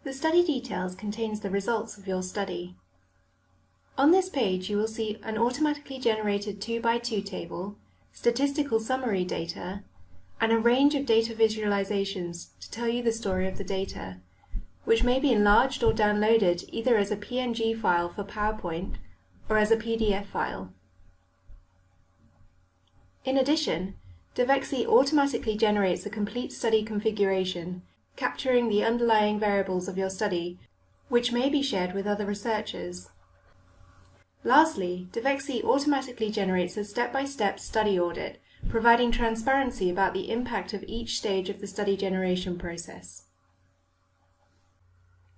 The study details contains the results of your study. On this page you will see an automatically generated 2x2 table, statistical summary data, and a range of data visualizations to tell you the story of the data, which may be enlarged or downloaded either as a PNG file for PowerPoint or as a PDF file. In addition, Devexy automatically generates a complete study configuration, capturing the underlying variables of your study, which may be shared with other researchers. Lastly, Devexy automatically generates a step-by-step study audit, providing transparency about the impact of each stage of the study generation process.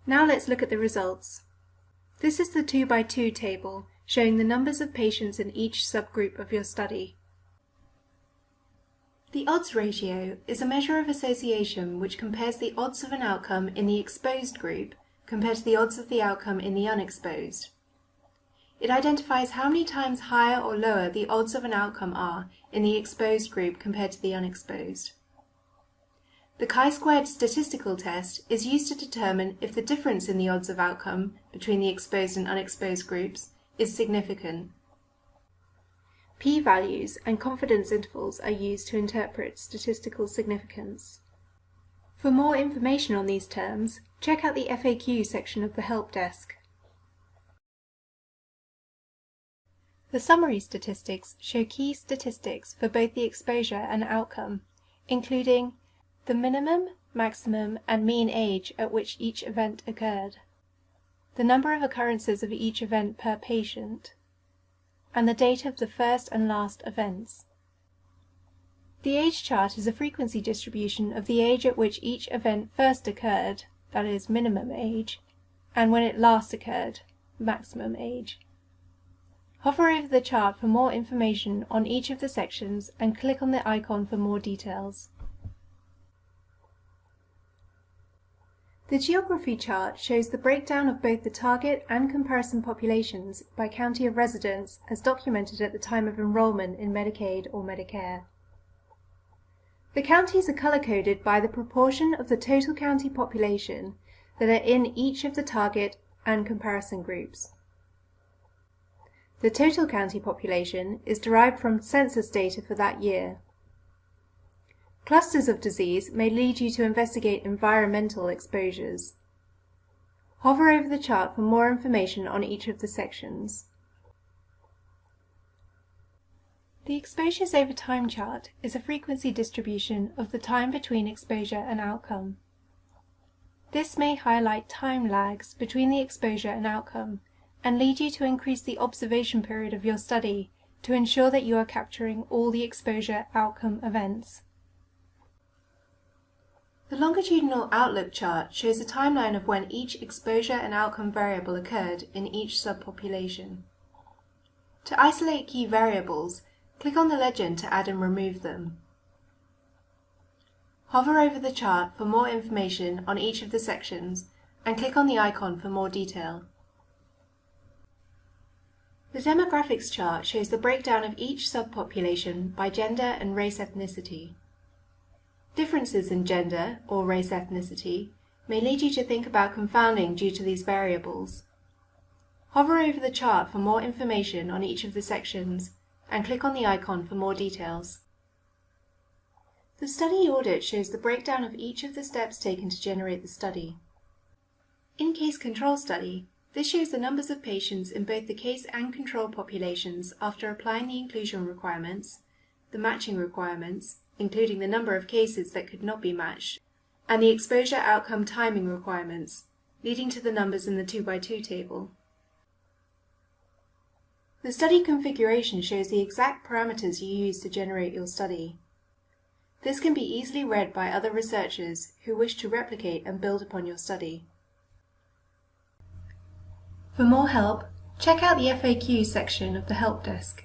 Now let's look at the results. This is the 2x2 table, showing the numbers of patients in each subgroup of your study. The odds ratio is a measure of association which compares the odds of an outcome in the exposed group compared to the odds of the outcome in the unexposed. It identifies how many times higher or lower the odds of an outcome are in the exposed group compared to the unexposed. The chi-squared statistical test is used to determine if the difference in the odds of outcome between the exposed and unexposed groups is significant. P-values and confidence intervals are used to interpret statistical significance. For more information on these terms, check out the FAQ section of the help desk. The summary statistics show key statistics for both the exposure and outcome, including the minimum, maximum, and mean age at which each event occurred, the number of occurrences of each event per patient, and the date of the first and last events. The age chart is a frequency distribution of the age at which each event first occurred, that is, minimum age, and when it last occurred, maximum age. Hover over the chart for more information on each of the sections and click on the icon for more details. The geography chart shows the breakdown of both the target and comparison populations by county of residence as documented at the time of enrollment in Medicaid or Medicare. The counties are color-coded by the proportion of the total county population that are in each of the target and comparison groups. The total county population is derived from census data for that year. Clusters of disease may lead you to investigate environmental exposures. Hover over the chart for more information on each of the sections. The exposures over time chart is a frequency distribution of the time between exposure and outcome. This may highlight time lags between the exposure and outcome and lead you to increase the observation period of your study to ensure that you are capturing all the exposure outcome events. The longitudinal outlook chart shows a timeline of when each exposure and outcome variable occurred in each subpopulation. To isolate key variables, click on the legend to add and remove them. Hover over the chart for more information on each of the sections and click on the icon for more detail. The demographics chart shows the breakdown of each subpopulation by gender and race ethnicity. Differences in gender or race ethnicity may lead you to think about confounding due to these variables. Hover over the chart for more information on each of the sections and click on the icon for more details. The study audit shows the breakdown of each of the steps taken to generate the study. In case control study, this shows the numbers of patients in both the case and control populations after applying the inclusion requirements, the matching requirements, including the number of cases that could not be matched, and the exposure outcome timing requirements, leading to the numbers in the 2x2 table. The study configuration shows the exact parameters you use to generate your study. This can be easily read by other researchers who wish to replicate and build upon your study. For more help, check out the FAQ section of the help desk.